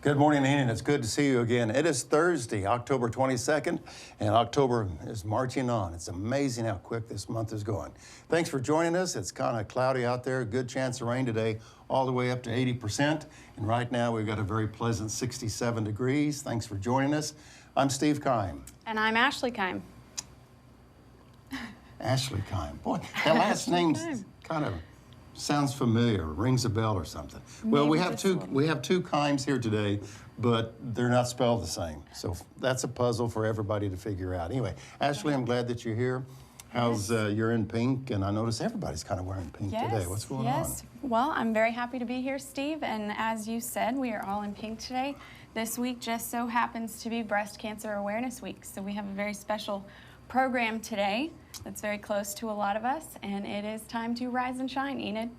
Good morning, Enid. It's good to see you again. It is Thursday, October 22nd, and October is marching on. It's amazing how quick this month is going. Thanks for joining us. It's kind of cloudy out there. Good chance of rain today, all the way up to 80%. And right now, we've got a very pleasant 67 degrees. Thanks for joining us. I'm Steve Keim. And I'm Ashley Keim. Ashley Keim. Boy, that last name kind of sounds familiar, rings a bell or something. Well, we have two Kimes here today, but they're not spelled the same. So that's a puzzle for everybody to figure out. Anyway, Ashley, I'm glad that you're here. How's you're in pink, and I notice everybody's kind of wearing pink today. What's going on? Well, I'm very happy to be here, Steve, and as you said, we are all in pink today. This week just so happens to be Breast Cancer Awareness Week, so we have a very special program today that's very close to a lot of us, and it is time to rise and shine, Enid.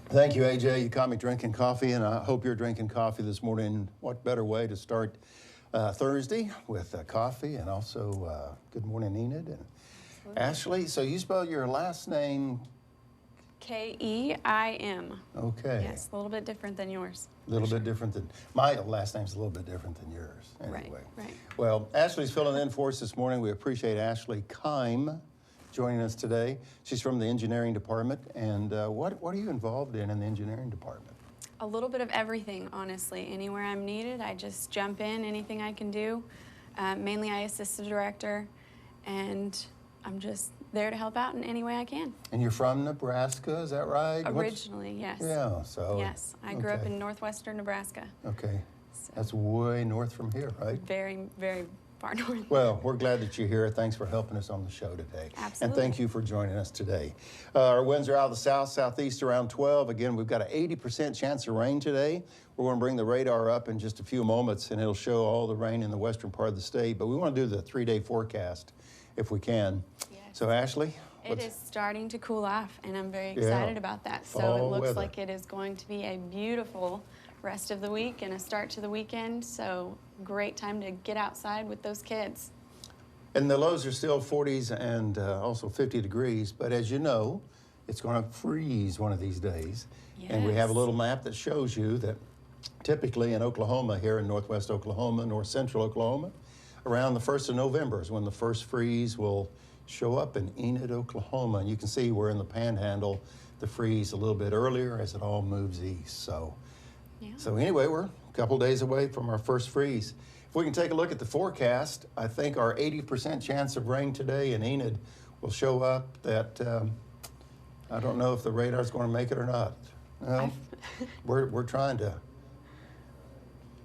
Thank you, AJ. You caught me drinking coffee, and I hope you're drinking coffee this morning. What better way to start Thursday with coffee and also Good Morning Enid. And Ashley, so you spell your last name? K-E-I-M. Okay. Yes, a little bit different than yours. A little bit different than, my last name's a little bit different than yours. Anyway. Right. Well, Ashley's filling in for us this morning. We appreciate Ashley Keim joining us today. She's from the engineering department, and what are you involved in the engineering department? A little bit of everything, honestly. Anywhere I'm needed, I just jump in, anything I can do. Mainly I assist the director, and I'm just there to help out in any way I can. And you're from Nebraska, is that right? Originally, yes. Yeah, so. Yes, I grew up in northwestern Nebraska. Okay, So that's way north from here, right? very, very far north. Well, we're glad that you're here. Thanks for helping us on the show today. Absolutely. And thank you for joining us today. Our winds are out of the south, southeast around 12. Again, we've got an 80% chance of rain today. We're going to bring the radar up in just a few moments, and it'll show all the rain in the western part of the state. But we want to do the 3-day forecast if we can. Yes. So, Ashley? It is starting to cool off, and I'm very excited about that. So Fall it looks weather. like it is going to be a beautiful rest of the week and a start to the weekend. So great time to get outside with those kids. And the lows are still 40s and also 50 degrees, but as you know, it's going to freeze one of these days. Yes. And we have a little map that shows you that typically in Oklahoma, here in northwest Oklahoma, north central Oklahoma, around the 1st of November is when the first freeze will show up in Enid, Oklahoma. And you can see we're in the panhandle, the freeze a little bit earlier as it all moves east. So anyway, we're a couple days away from our first freeze. If we can take a look at the forecast, I think our 80% chance of rain today in Enid will show up that, I don't know if the radar's going to make it or not. Well, we're trying to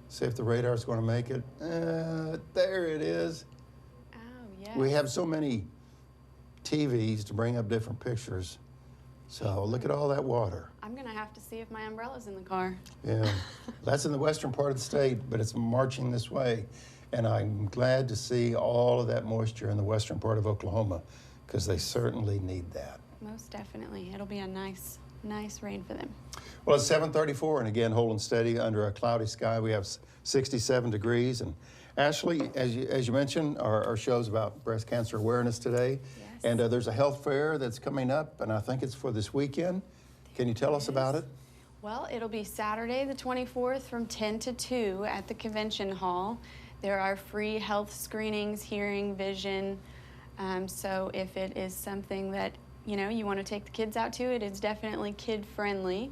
see if the radar's going to make it. There it is. Oh, yes. We have so many TVs to bring up different pictures. So look at all that water. I'm going to have to see if my umbrella's in the car. Yeah, that's in the western part of the state, but it's marching this way. And I'm glad to see all of that moisture in the western part of Oklahoma, because they certainly need that. Most definitely. It'll be a nice rain for them. Well, it's 7:34, and again, holding steady under a cloudy sky. We have 67 degrees. And Ashley, as you mentioned, our show's about breast cancer awareness today. Yes. And there's a health fair that's coming up, and I think it's for this weekend. Can you tell us about it? Well, it'll be Saturday the 24th from 10 to 2 at the convention hall. There are free health screenings, hearing, vision. So if it is something that you want to take the kids out to, it is definitely kid friendly.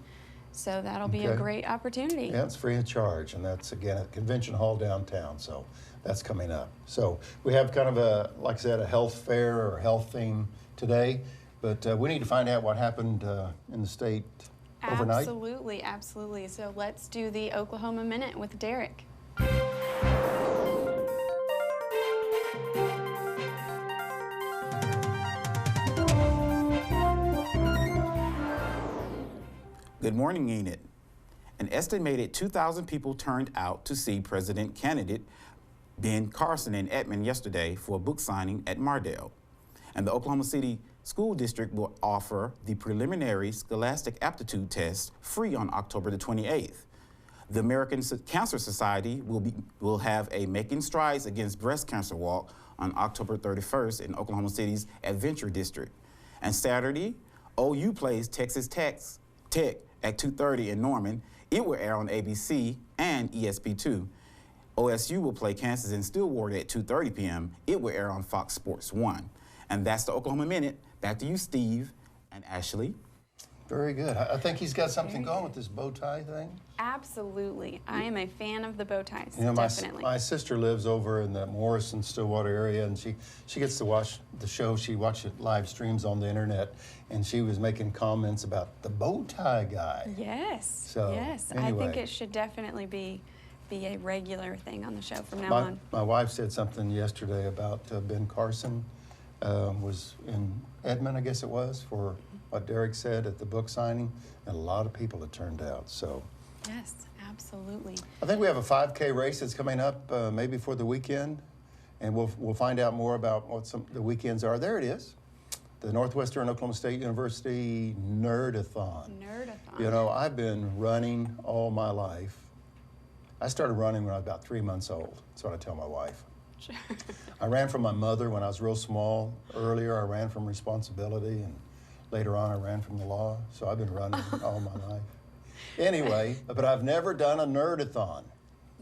So that'll be a Okay. great opportunity. Yeah, it's free of charge, and that's, again, at Convention Hall downtown, so that's coming up. So we have kind of a, like I said, a health fair or health theme today, but we need to find out what happened in the state overnight. Absolutely, absolutely. So let's do the Oklahoma Minute with Derrick. Good morning, Enid. An estimated 2,000 people turned out to see President candidate Ben Carson in Edmond yesterday for a book signing at Mardale. And the Oklahoma City School District will offer the preliminary Scholastic Aptitude Test free on October the 28th. The American Cancer Society will have a Making Strides Against Breast Cancer walk on October 31st in Oklahoma City's Adventure District. And Saturday, OU plays Texas Tech at 2:30 in Norman. It will air on ABC and ESP2. OSU will play Kansas in Stillwater at 2:30 p.m. It will air on Fox Sports 1. And that's the Oklahoma Minute. Back to you, Steve and Ashley. Very good. I think he's got something going with this bow tie thing. Absolutely. I am a fan of the bow ties, You know, definitely. my sister lives over in the Morrison, Stillwater area, and she gets to watch the show. She watches it live streams on the internet, and she was making comments about the bow tie guy. Yes, So, yes. I anyway. think it should definitely be a regular thing on the show from now My, on. my wife said something yesterday about Ben Carson was in Edmond, I guess it was, for what Derrick said at the book signing, and a lot of people had turned out. So Yes, absolutely. I think we have a 5K race that's coming up maybe for the weekend, and we'll find out more about what the weekends are. There it is, the Northwestern Oklahoma State University Nerdathon. Nerdathon. You know, I've been running all my life. I started running when I was about 3 months old. That's what I tell my wife. Sure. I ran from my mother when I was real small. Earlier, I ran from responsibility, and later on, I ran from the law. So I've been running all my life. Anyway, but I've never done a nerdathon.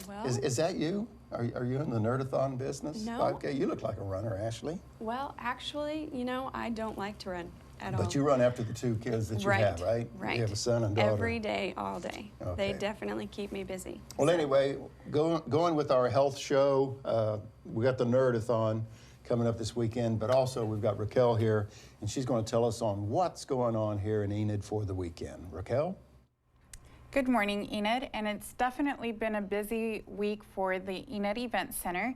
Well, Is that you? Are you in the nerdathon business? No. 5K? You look like a runner, Ashley. well, actually, you know, I don't like to run at all. But you run after the two kids that you have, right? Right. You have a son and daughter. Every day, all day. Okay. They definitely keep me busy. Well, anyway, going with our health show, we got the Nerdathon coming up this weekend, but also we've got Raquel here, and she's going to tell us on what's going on here in Enid for the weekend. Raquel? Good morning, Enid, and it's definitely been a busy week for the Enid Event Center.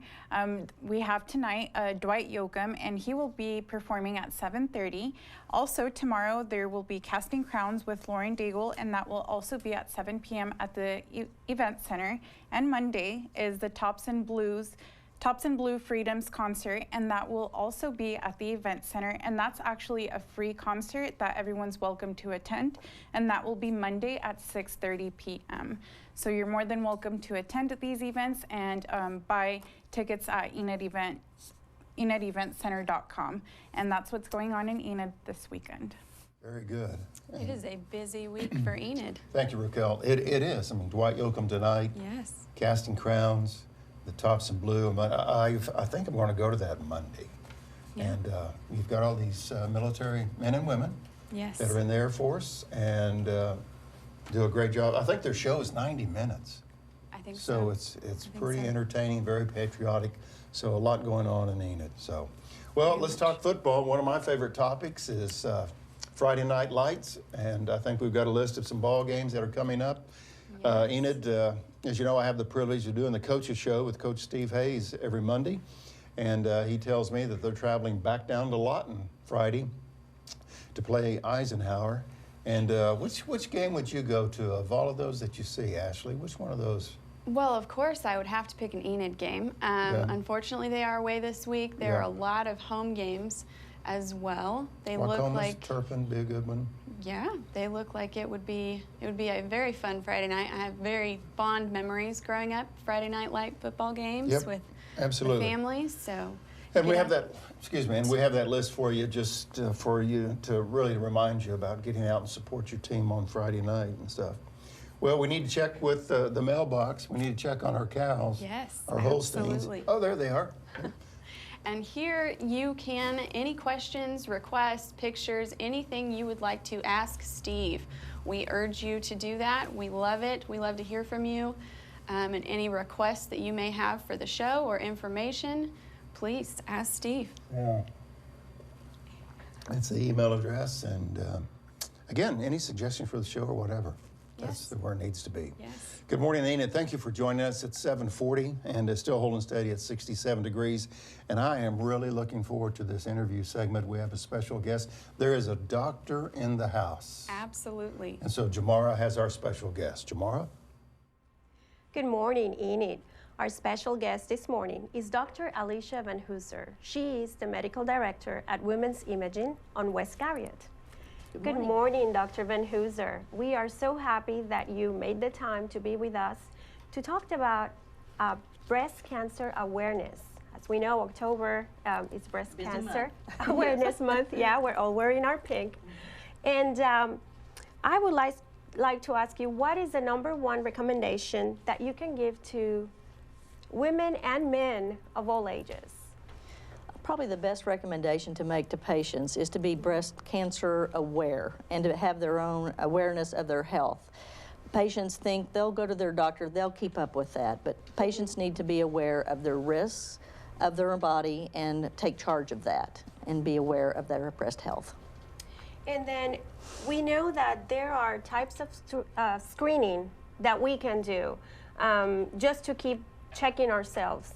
We have tonight Dwight Yoakam, and he will be performing at 7:30. Also tomorrow there will be Casting Crowns with Lauren Daigle, and that will also be at 7 p.m. at the Event Center. And Monday is the Tops and Blue Freedoms concert, and that will also be at the Event Center, and that's actually a free concert that everyone's welcome to attend, and that will be Monday at 6:30 p.m. So you're more than welcome to attend at these events and buy tickets at enideventcenter.com, and that's what's going on in Enid this weekend. Very good. It is a busy week for Enid. Thank you, Raquel. It is. I mean, Dwight Yoakam tonight, Yes. Casting Crowns, the Tops and Blue. I think I'm going to go to that Monday. Yeah. And you've got all these military men and women Yes. that are in the Air Force and do a great job. I think their show is 90 minutes. I think So so. it's think pretty so. entertaining, very patriotic. So a lot going on in Enid. So, well, let's talk football. One of my favorite topics is Friday Night Lights, and I think we've got a list of some ball games that are coming up. Yes. Enid, as you know, I have the privilege of doing the Coaches Show with Coach Steve Hayes every Monday, and he tells me that they're traveling back down to Lawton Friday to play Eisenhower. And which game would you go to of all of those that you see, Ashley? Which one of those? Well, of course, I would have to pick an Enid game. Unfortunately, they are away this week. There are a lot of home games as well. They look Wacomas, like Turpin, be a good one. they look like it would be a very fun Friday night. I have very fond memories growing up, Friday night light football games Yep, with absolutely. the families. So And we get have out- that, excuse me, and we have that list for you just for you to really remind you about getting out and support your team on Friday night and stuff. Well, we need to check with the mailbox. We need to check on our cows. Yes, Our Holsteins. absolutely. Oh, there they are. And here you can, any questions, requests, pictures, anything you would like to ask Steve, We urge you to do that. We love it. We love to hear from you. And any requests that you may have for the show or information, please ask Steve. Yeah. It's the email address, and again, any suggestion for the show or whatever. That's where it needs to be. Yes. Good morning, Enid. Thank you for joining us at 7:40, and it's still holding steady at 67 degrees. And I am really looking forward to this interview segment. We have a special guest. There is a doctor in the house. Absolutely. And so Jomara has our special guest. Jomara? Good morning, Enid. Our special guest this morning is Dr. Alician Vanhooser. She is the medical director at Women's Imaging on West Garriott. Good morning, Dr. Vanhooser. We are so happy that you made the time to be with us to talk about breast cancer awareness. As we know, October is Breast Cancer Awareness Month. Yeah, we're all wearing our pink. And I would like to ask you, what is the #1 recommendation that you can give to women and men of all ages? Probably the best recommendation to make to patients is to be breast cancer aware and to have their own awareness of their health. Patients think they'll go to their doctor, they'll keep up with that, but patients need to be aware of their risks of their body and take charge of that and be aware of their breast health. And then we know that there are types of screening that we can do just to keep checking ourselves.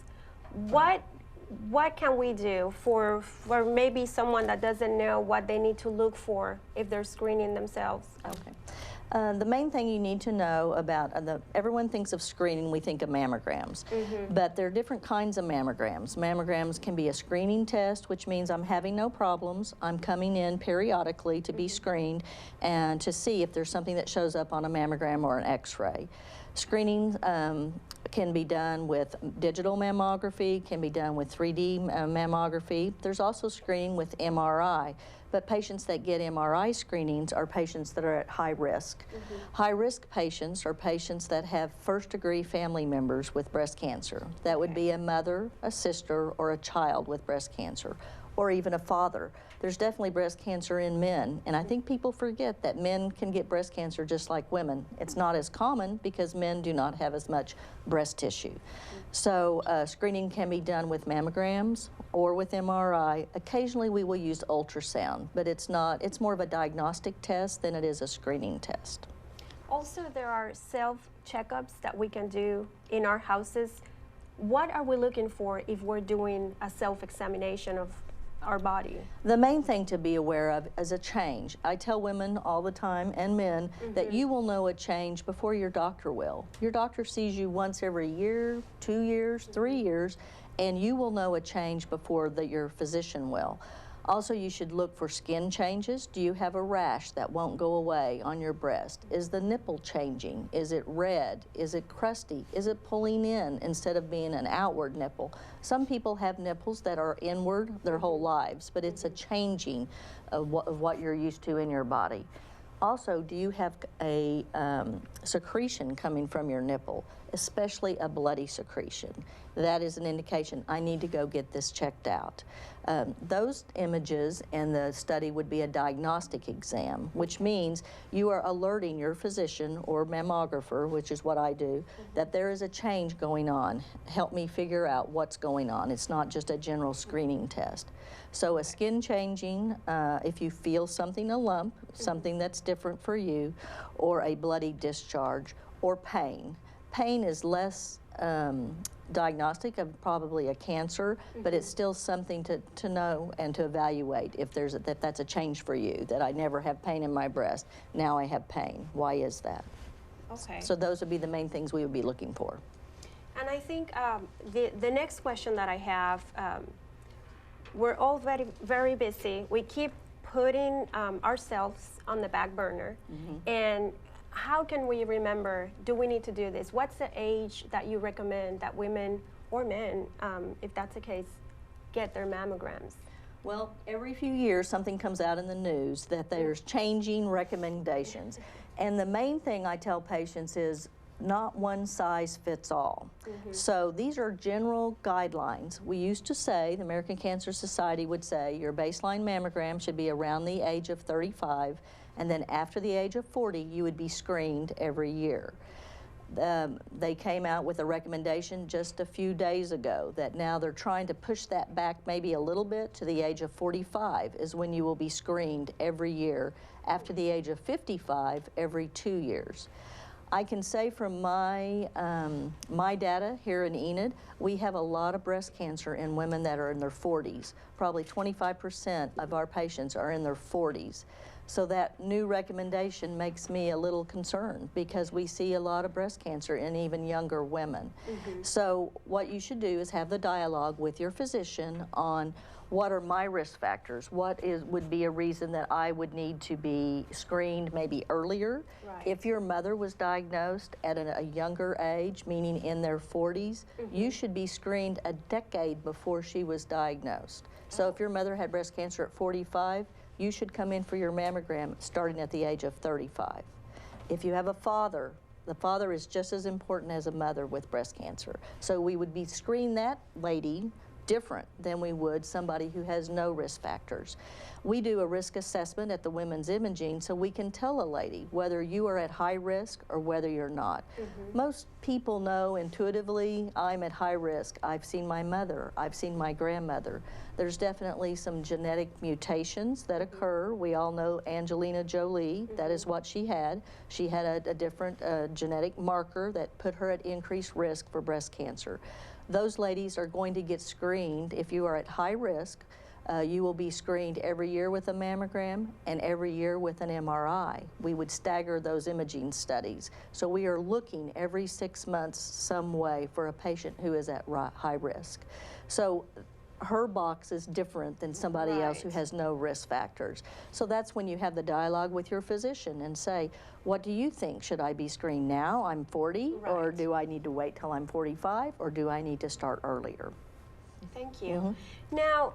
What can we do for maybe someone that doesn't know what they need to look for if they're screening themselves? Okay. The main thing you need to know about, everyone thinks of screening, we think of mammograms, but there are different kinds of mammograms. Mammograms can be a screening test, which means I'm having no problems, I'm coming in periodically to be screened and to see if there's something that shows up on a mammogram or an x-ray. Screening can be done with digital mammography, can be done with 3D mammography. There's also screening with MRI, but patients that get MRI screenings are patients that are at high risk. High-risk patients are patients that have first-degree family members with breast cancer. That would be a mother, a sister, or a child with breast cancer, or even a father. There's definitely breast cancer in men, and I think people forget that men can get breast cancer just like women. It's not as common because men do not have as much breast tissue. So screening can be done with mammograms or with MRI. Occasionally we will use ultrasound, but it's more of a diagnostic test than it is a screening test. Also, there are self-checkups that we can do in our houses. What are we looking for if we're doing a self-examination of our body? The main thing to be aware of is a change. I tell women all the time, and men, that you will know a change before your doctor will. Your doctor sees you once every year, 2 years, 3 years, and you will know a change before your physician will. Also, you should look for skin changes. Do you have a rash that won't go away on your breast? Is the nipple changing? Is it red? Is it crusty? Is it pulling in instead of being an outward nipple? Some people have nipples that are inward their whole lives, but it's a changing of what you're used to in your body. Also, do you have a secretion coming from your nipple, especially a bloody secretion? That is an indication I need to go get this checked out. Those images and the study would be a diagnostic exam, which means you are alerting your physician or mammographer, which is what I do, that there is a change going on. Help me figure out what's going on. It's not just a general screening test. So a skin changing, if you feel something, a lump, something that's different for you, or a bloody discharge, or pain. Pain is less diagnostic of probably a cancer, but it's still something to know and to evaluate if that's a change for you, that I never have pain in my breast, now I have pain. Why is that? Okay. So those would be the main things we would be looking for. And I think the next question that I have, we're all very, very busy. We keep putting ourselves on the back burner. And how can we remember, do we need to do this? What's the age that you recommend that women or men, if that's the case, get their mammograms? Well, every few years something comes out in the news that there's changing recommendations. And the main thing I tell patients is not one size fits all. So these are general guidelines. We used to say, the American Cancer Society would say, your baseline mammogram should be around the age of 35, And then after the age of 40, you would be screened every year. They came out with a recommendation just a few days ago that now they're trying to push that back maybe a little bit to the age of 45 is when you will be screened every year. After the age of 55, every 2 years. I can say from my data here in Enid, we have a lot of breast cancer in women that are in their 40s. Probably 25% of our patients are in their 40s. So that new recommendation makes me a little concerned because we see a lot of breast cancer in even younger women. So what you should do is have the dialogue with your physician on what are my risk factors? What would be a reason that I would need to be screened maybe earlier? Right. If your mother was diagnosed at a younger age, meaning in their 40s, you should be screened a decade before she was diagnosed. So if your mother had breast cancer at 45, you should come in for your mammogram starting at the age of 35. If you have a father, the father is just as important as a mother with breast cancer. So we would be screening that lady different than we would somebody who has no risk factors. We do a risk assessment at the women's imaging so we can tell a lady whether you are at high risk or whether you're not. Most people know intuitively, I'm at high risk. I've seen my mother, I've seen my grandmother. There's definitely some genetic mutations that occur. We all know Angelina Jolie, that is what she had. She had a different genetic marker that put her at increased risk for breast cancer. Those ladies are going to get screened. If you are at high risk, you will be screened every year with a mammogram and every year with an MRI. We would stagger those imaging studies. So we are looking every 6 months some way for a patient who is at high risk. So her box is different than somebody else who has no risk factors. So that's when you have the dialogue with your physician and say, what do you think? Should I be screened now? I'm 40, or do I need to wait till I'm 45, or do I need to start earlier? Thank you. Now,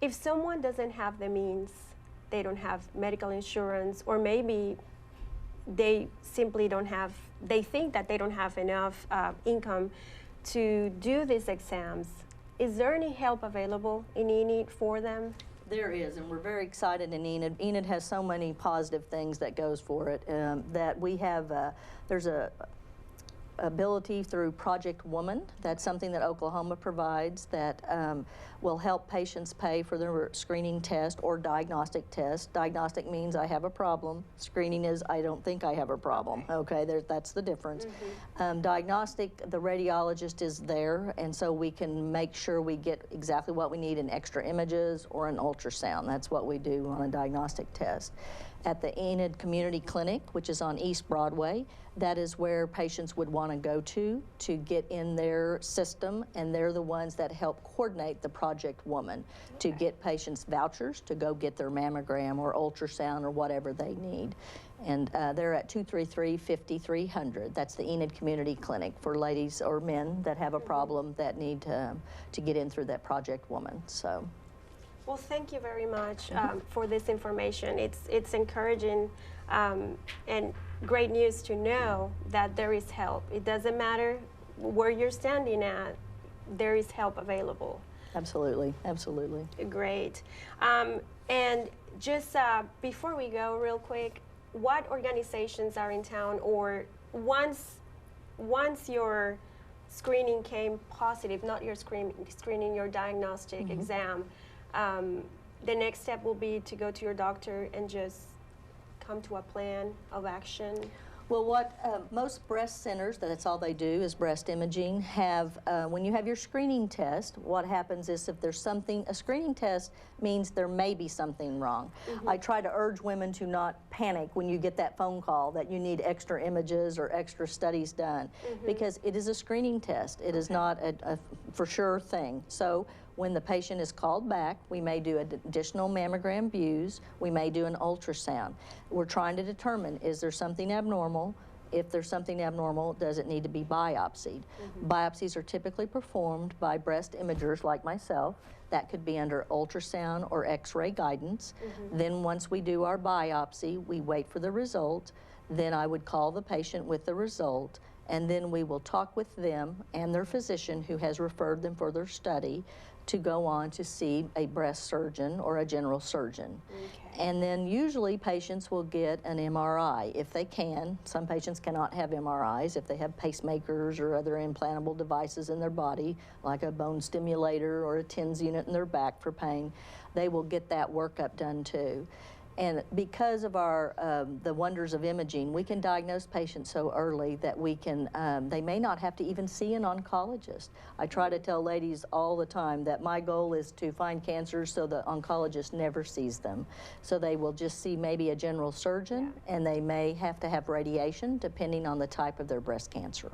if someone doesn't have the means, they don't have medical insurance, or maybe they simply don't have, they think that they don't have enough income to do these exams, is there any help available in Enid for them? There is, and we're very excited in Enid. Enid has so many positive things that goes for it that we have, there's a ability through Project Woman. That's something that Oklahoma provides that will help patients pay for their screening test or diagnostic test. Diagnostic means I have a problem. Screening is I don't think I have a problem. Okay, that's the difference. Diagnostic, the radiologist is there, and so we can make sure we get exactly what we need in extra images or an ultrasound. That's what we do on a diagnostic test. At the Enid Community Clinic, which is on East Broadway, that is where patients would want to go to get in their system, and they're the ones that help coordinate the Project Woman to get patients vouchers to go get their mammogram or ultrasound or whatever they need. And they're at 233-5300. That's the Enid Community Clinic for ladies or men that have a problem that need to get in through that Project Woman. So. Well, thank you very much for this information. It's encouraging and great news to know that there is help. It doesn't matter where you're standing at, there is help available. Absolutely, absolutely. Great. And just before we go real quick, what organizations are in town, or once your screening came positive, not your screening, your diagnostic exam, the next step will be to go to your doctor and just come to a plan of action? Well, what most breast centers, that's all they do is breast imaging, have, when you have your screening test, what happens is if there's something, a screening test means there may be something wrong. I try to urge women to not panic when you get that phone call that you need extra images or extra studies done, because it is a screening test. It is not a for sure thing. So when the patient is called back, we may do additional mammogram views. We may do an ultrasound. We're trying to determine, is there something abnormal? If there's something abnormal, does it need to be biopsied? Biopsies are typically performed by breast imagers like myself. That could be under ultrasound or x-ray guidance. Then once we do our biopsy, we wait for the result. Then I would call the patient with the result, and then we will talk with them and their physician who has referred them for their study to go on to see a breast surgeon or a general surgeon. Okay. And then usually patients will get an MRI if they can. Some patients cannot have MRIs if they have pacemakers or other implantable devices in their body, like a bone stimulator or a TENS unit in their back for pain. They will get that workup done too. And because of our the wonders of imaging, we can diagnose patients so early that we can, they may not have to even see an oncologist. I try to tell ladies all the time that my goal is to find cancers so the oncologist never sees them. So they will just see maybe a general surgeon, and they may have to have radiation depending on the type of their breast cancer.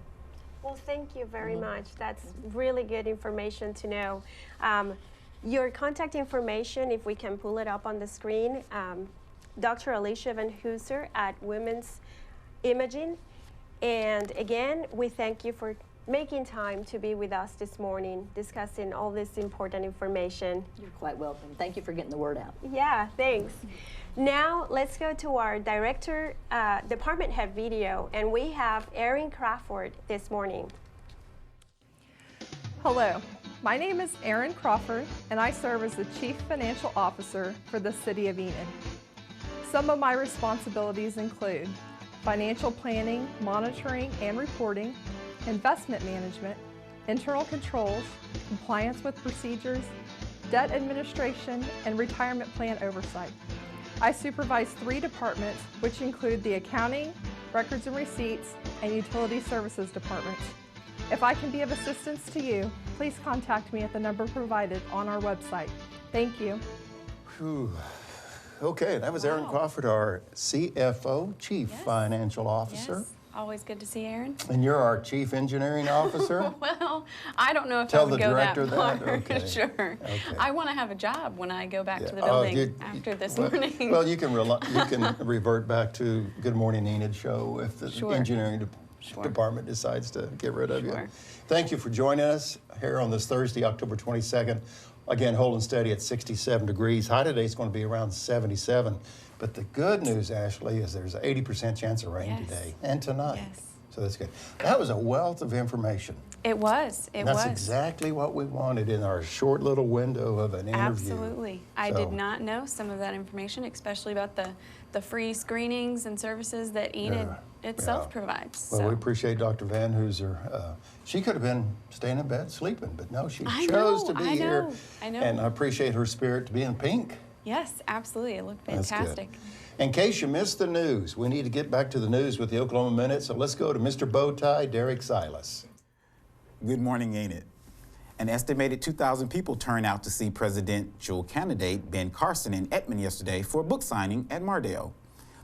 Well, thank you very much. That's really good information to know. Your contact information, if we can pull it up on the screen, Dr. Alician Vanhooser at Women's Imaging. And again, we thank you for making time to be with us this morning, discussing all this important information. You're quite welcome. Thank you for getting the word out. Yeah, thanks. Now, let's go to our director, department head video, and we have Erin Crawford this morning. Hello, my name is Erin Crawford, and I serve as the Chief Financial Officer for the City of Enid. Some of my responsibilities include financial planning, monitoring and reporting, investment management, internal controls, compliance with procedures, debt administration, and retirement plan oversight. I supervise 3 departments, which include the accounting, records and receipts, and utility services departments. If I can be of assistance to you, please contact me at the number provided on our website. Thank you. Whew. Okay, that was Erin Crawford, our CFO, Chief Financial Officer. Yes. Always good to see Erin. And you're our Chief Engineering Officer? Well, I don't know if Tell I would the go director that far. that? Okay. Sure. Okay. I want to have a job when I go back to the Oh, building after this well, morning. Well, you can revert back to Good Morning Enid show if the Sure. engineering department decides to get rid of you. Sure. Thank you for joining us here on this Thursday, October 22nd. Again, holding steady at 67 degrees. High today is going to be around 77. But the good news, Ashley, is there's an 80% chance of rain Yes. today and tonight. Yes. So that's good. That was a wealth of information. It was. It And that's was. exactly what we wanted in our short little window of an interview. Absolutely. I So- did not know some of that information, especially about the free screenings and services that Enid itself yeah. provides. Well, so. we appreciate Dr. Vanhooser. She could have been staying in bed sleeping, but no, she I chose know, to be I here. know, I know. And I appreciate her spirit to be in pink. Yes, absolutely. It looked That's good. fantastic. In case you missed the news, we need to get back to the news with the Oklahoma Minute, so let's go to Mr. Bowtie, Derrick Silas. Good morning, Enid. An estimated 2,000 people turned out to see presidential candidate Ben Carson in Edmond yesterday for a book signing at Mardale.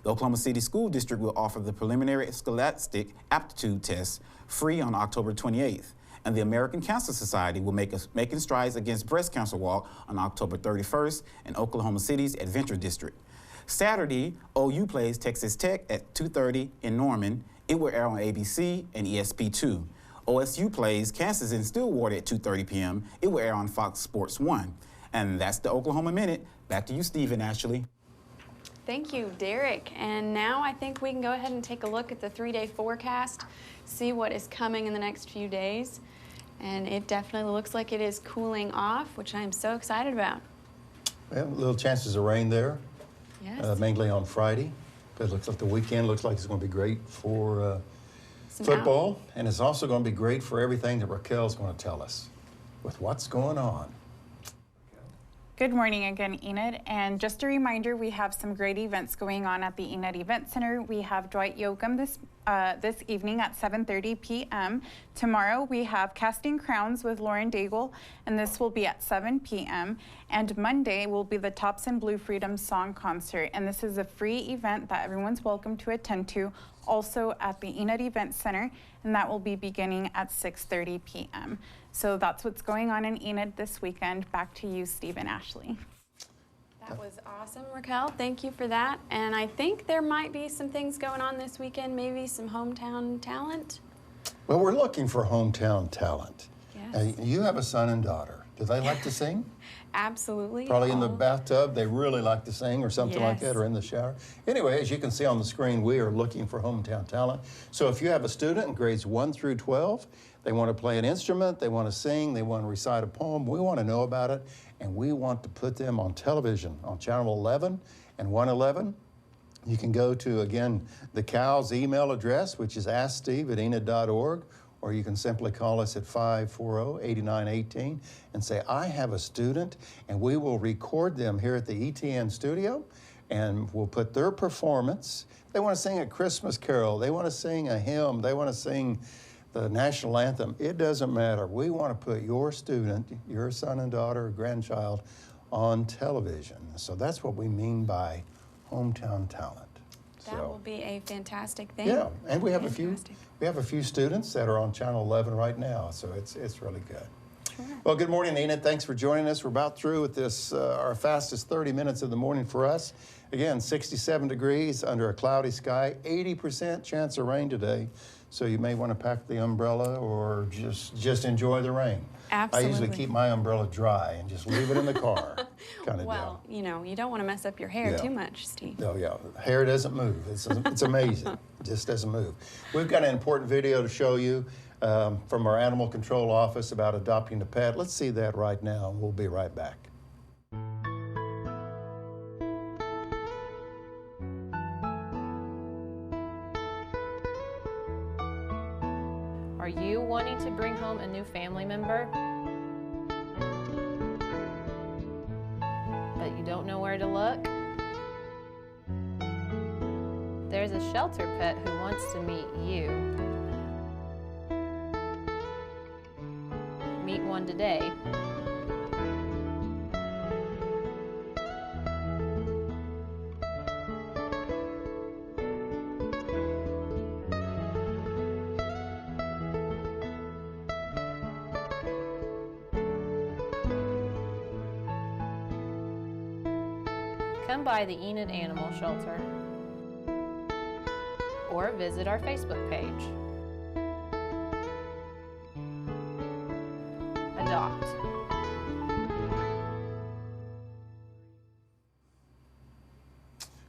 The Oklahoma City School District will offer the preliminary scholastic aptitude test free on October 28th, and the American Cancer Society will making strides against breast cancer walk on October 31st in Oklahoma City's Adventure District. Saturday, OU plays Texas Tech at 2:30 in Norman. It will air on ABC and ESP2. OSU plays Kansas in Stillwater at 2:30 p.m. It will air on Fox Sports 1. And that's the Oklahoma Minute. Back to you, Steve and Ashley. Thank you, Derrick. And now I think we can go ahead and take a look at the 3-day forecast, see what is coming in the next few days. And it definitely looks like it is cooling off, which I am so excited about. Well, little chances of rain there, Yes. mainly on Friday. But it looks like the weekend looks like it's going to be great for Some football, and it's also going to be great for everything that Raquel's going to tell us with what's going on. Good morning again, Enid. And just a reminder, we have some great events going on at the Enid Event Center. We have Dwight Yoakam this evening at 7:30 p.m. Tomorrow we have Casting Crowns with Lauren Daigle, and this will be at 7 p.m. And Monday will be the Tops in Blue Freedom Song Concert, and this is a free event that everyone's welcome to attend to, also at the Enid Event Center, and that will be beginning at 6:30 p.m. So that's what's going on in Enid this weekend. Back to you, Steve and Ashley. That was awesome, Raquel. Thank you for that. And I think there might be some things going on this weekend, maybe some hometown talent. Well, we're looking for hometown talent. Yes. You have a son and daughter Do they like to sing? Absolutely. Probably in the all- bathtub, they really like to sing or something like that, Yes. or in the shower. Anyway, as you can see on the screen, we are looking for hometown talent. So if you have a student in grades 1 through 12, they want to play an instrument, they want to sing, they want to recite a poem, we want to know about it, and we want to put them on television on Channel 11 and 111. You can go to, again, the COW's email address, which is asksteve@enid.org, or you can simply call us at 540-8918 and say, I have a student, and we will record them here at the ETN studio, and we'll put their performance. They want to sing a Christmas carol, they want to sing a hymn, they want to sing the national anthem. It doesn't matter. We want to put your student, your son and daughter or grandchild, on television. So that's what we mean by hometown talent. That will be a fantastic thing. Yeah, and we have Fantastic. a few students that are on Channel 11 right now, so it's really good. Sure. Well, good morning, Enid. Thanks for joining us. We're about through with this, our fastest 30 minutes of the morning for us. Again, 67 degrees under a cloudy sky, 80% chance of rain today, so you may want to pack the umbrella or just enjoy the rain. Absolutely. I usually keep my umbrella dry and just leave it in the car, kind of Well, deal. you know, you don't want to mess up your hair Yeah. too much, Steve. Oh, yeah. Hair doesn't move. It's amazing. Just doesn't move. We've got an important video to show you from our animal control office about adopting a pet. Let's see that right now, and we'll be right back. Are you wanting to bring home a new family member, but you don't know where to look? There's a shelter pet who wants to meet you. Meet one today. Come by the Enid Animal Shelter or visit our Facebook page. Adopt.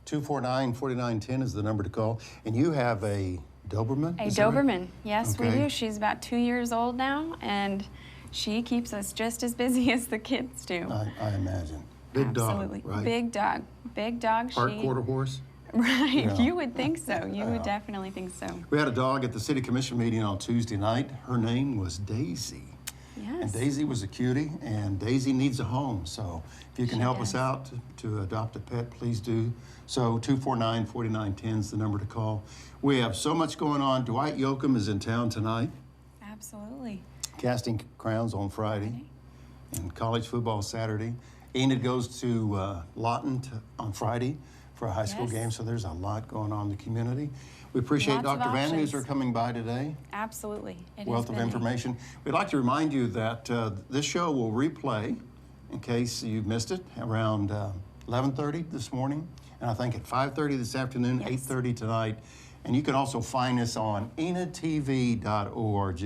$249-4910 is the number to call. And you have a Doberman? A Is that right? Doberman, yes, we Okay. do. She's about 2 years old now, and she keeps us just as busy as the kids do. I imagine. Big Absolutely. dog, right? Big dog. Big dog. Part quarter horse? Right. Yeah. You would think so. You would definitely think so. We had a dog at the city commission meeting on Tuesday night. Her name was Daisy. Yes. And Daisy was a cutie, and Daisy needs a home. So if you can She help us does. out to adopt a pet, please do. So 249-4910 is the number to call. We have so much going on. Dwight Yoakam is in town tonight, Absolutely. casting crowns on Friday, and college football Saturday. Enid goes to Lawton on Friday for a high school Yes. game, so there's a lot going on in the community. We appreciate Lots of Dr. options. Vanhooser coming by today. Absolutely. It Wealth has of been a- information. We'd like to remind you that this show will replay in case you missed it around 11:30 this morning, and I think at 5:30 this afternoon, Yes. 8:30 tonight. And you can also find us on enidtv.org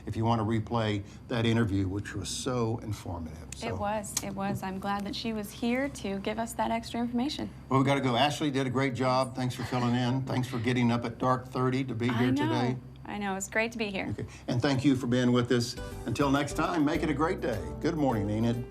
if you want to replay that interview, which was so informative. So, It was. It was. I'm glad that she was here to give us that extra information. well, we got to go. Ashley did a great job. Thanks for filling in. Thanks for getting up at dark 30 to be here today. I know. It's great to be here. Okay. And thank you for being with us. Until next time, make it a great day. Good morning, Enid.